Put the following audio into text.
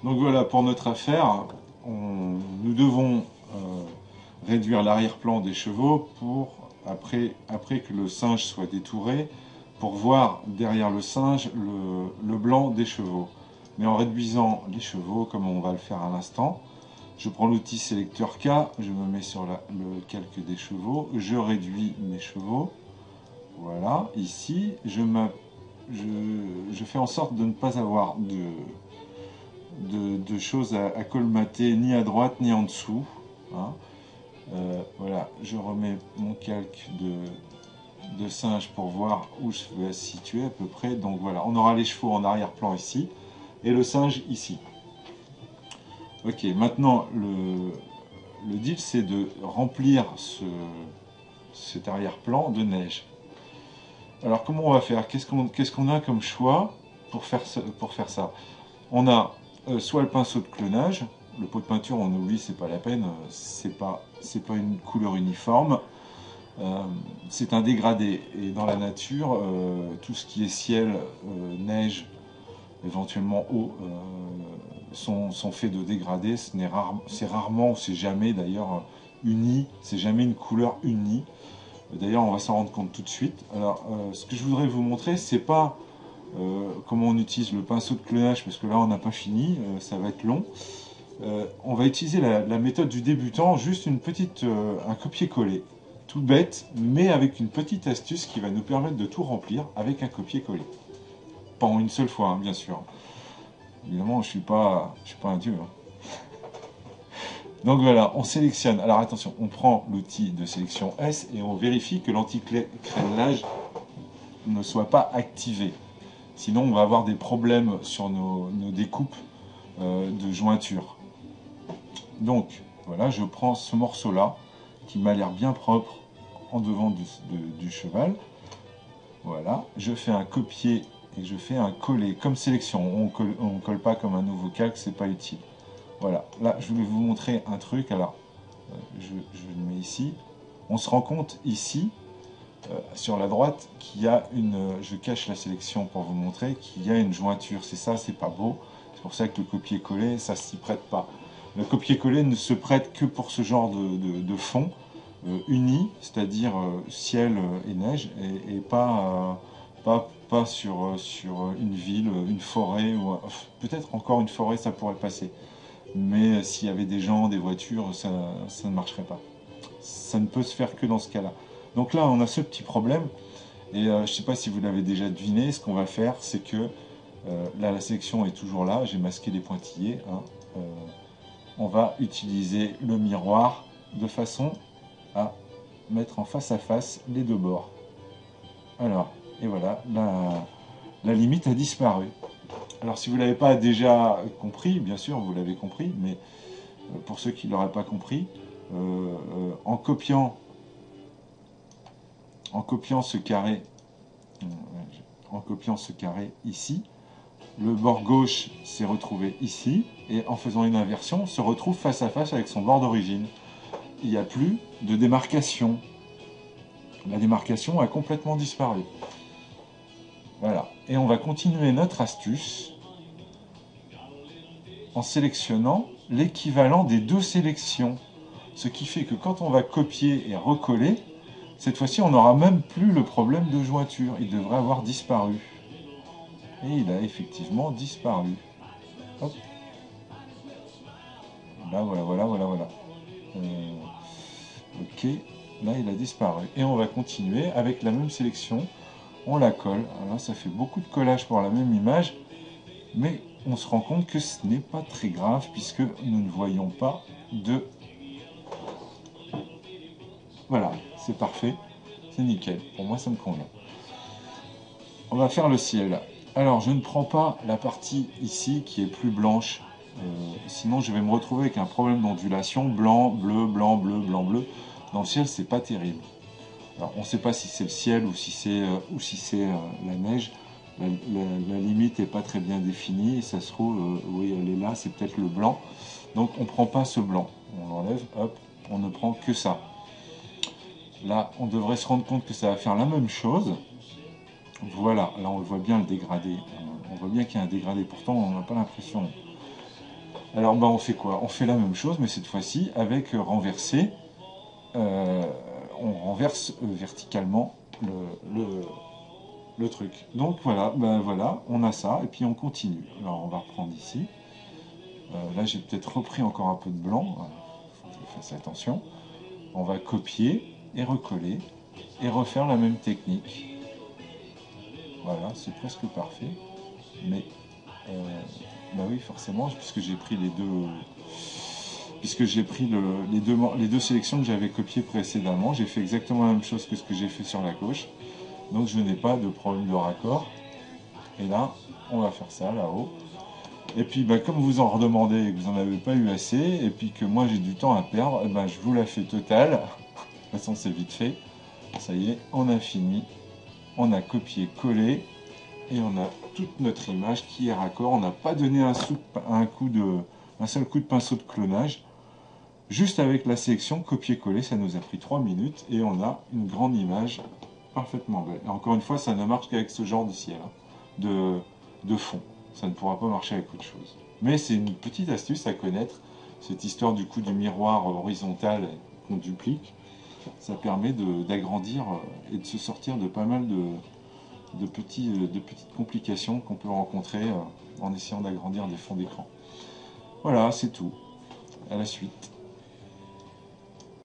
Donc voilà, pour notre affaire, nous devons réduire l'arrière-plan des chevaux pour, après que le singe soit détouré, pour voir derrière le singe le blanc des chevaux. Mais en réduisant les chevaux, comme on va le faire à l'instant, je prends l'outil sélecteur K, je me mets sur le calque des chevaux, je réduis mes chevaux. Voilà, ici, je fais en sorte de ne pas avoir de choses à colmater ni à droite ni en dessous. Hein. Voilà, je remets mon calque de singe pour voir où je vais se situer à peu près. Donc voilà, on aura les chevaux en arrière-plan ici et le singe ici. Ok, maintenant le deal c'est de remplir cet arrière-plan de neige. Alors comment on va faire? Qu'est-ce qu'on a comme choix pour faire ça? On a soit le pinceau de clonage, le pot de peinture on oublie, c'est pas la peine, c'est pas une couleur uniforme, c'est un dégradé. Et dans la nature, tout ce qui est ciel, neige, éventuellement eau, sont faits de dégradés. C'est rarement, ou c'est jamais d'ailleurs uni, c'est jamais une couleur unie. D'ailleurs, on va s'en rendre compte tout de suite. Alors, ce que je voudrais vous montrer, c'est pas comment on utilise le pinceau de clonage, parce que là, on n'a pas fini, ça va être long. On va utiliser la méthode du débutant, juste un copier-coller. Tout bête, mais avec une petite astuce qui va nous permettre de tout remplir avec un copier-coller. Pas en une seule fois, hein, bien sûr. Évidemment, je suis pas un dieu. Hein. Donc voilà, on sélectionne. Alors attention, on prend l'outil de sélection S et on vérifie que l'anti-crénelage ne soit pas activé. Sinon, on va avoir des problèmes sur nos découpes de jointure. Donc voilà, je prends ce morceau-là qui m'a l'air bien propre en devant du cheval. Voilà, je fais un copier et je fais un coller comme sélection. On colle pas comme un nouveau calque, c'est pas utile. Voilà, là je voulais vous montrer un truc. Alors, je le mets ici. On se rend compte ici, sur la droite, qu'il y a je cache la sélection pour vous montrer qu'il y a une jointure. C'est ça, c'est pas beau. C'est pour ça que le copier-coller, ça s'y prête pas. Le copier-coller ne se prête que pour ce genre de fond uni, c'est-à-dire ciel et neige, et pas sur une ville, une forêt, ou peut-être encore une forêt, ça pourrait passer. Mais s'il y avait des gens, des voitures, ça ne marcherait pas. Ça ne peut se faire que dans ce cas-là. Donc là, on a ce petit problème. Et je ne sais pas si vous l'avez déjà deviné, ce qu'on va faire, c'est que là, la sélection est toujours là. J'ai masqué les pointillés. Hein. On va utiliser le miroir de façon à mettre en face à face les deux bords. Alors, et voilà, la limite a disparu. Alors si vous ne l'avez pas déjà compris, bien sûr vous l'avez compris, mais pour ceux qui ne l'auraient pas compris, en copiant ce carré, ici, le bord gauche s'est retrouvé ici, et en faisant une inversion, se retrouve face à face avec son bord d'origine. Il n'y a plus de démarcation. La démarcation a complètement disparu. Voilà. Et on va continuer notre astuce en sélectionnant l'équivalent des deux sélections. Ce qui fait que quand on va copier et recoller, cette fois-ci on n'aura même plus le problème de jointure. Il devrait avoir disparu. Et il a effectivement disparu. Hop. Là, voilà. Ok, là il a disparu. Et on va continuer avec la même sélection. On la colle. Alors, ça fait beaucoup de collage pour la même image. Mais on se rend compte que ce n'est pas très grave puisque nous ne voyons pas de... Voilà, c'est parfait. C'est nickel. Pour moi, ça me convient. On va faire le ciel. Alors, je ne prends pas la partie ici qui est plus blanche. Sinon, je vais me retrouver avec un problème d'ondulation. Blanc, bleu, blanc, bleu, blanc, bleu. Dans le ciel, c'est pas terrible. Alors, on ne sait pas si c'est le ciel ou si c'est la neige. La limite n'est pas très bien définie. Ça se trouve, oui, elle est là, c'est peut-être le blanc. Donc, on ne prend pas ce blanc. On l'enlève, hop, on ne prend que ça. Là, on devrait se rendre compte que ça va faire la même chose. Voilà, là on voit bien le dégradé. On voit bien qu'il y a un dégradé. Pourtant, on n'a pas l'impression. Alors on fait quoi? On fait la même chose, mais cette fois-ci avec renversé. On renverse verticalement le truc. Donc voilà, on a ça, et puis on continue. Alors on va reprendre ici. Là j'ai peut-être repris encore un peu de blanc, faut que je fasse attention. On va copier et recoller, et refaire la même technique. Voilà, c'est presque parfait. Mais, bah oui, forcément, puisque j'ai pris les deux... Puisque j'ai pris les deux sélections que j'avais copiées précédemment, j'ai fait exactement la même chose que ce que j'ai fait sur la gauche. Donc je n'ai pas de problème de raccord. Et là, on va faire ça là-haut. Et puis bah, comme vous en redemandez et que vous n'en avez pas eu assez, et puis que moi j'ai du temps à perdre, bah, je vous la fais totale. De toute façon c'est vite fait. Ça y est, on a fini. On a copié-collé. Et on a toute notre image qui est raccord. On n'a pas donné un seul coup de pinceau de clonage. Juste avec la sélection copier-coller, ça nous a pris 3 minutes et on a une grande image parfaitement belle. Et encore une fois, ça ne marche qu'avec ce genre de ciel, de fond. Ça ne pourra pas marcher avec autre chose. Mais c'est une petite astuce à connaître, cette histoire du coup du miroir horizontal qu'on duplique. Ça permet d'agrandir et de se sortir de pas mal de petites complications qu'on peut rencontrer en essayant d'agrandir des fonds d'écran. Voilà, c'est tout. À la suite.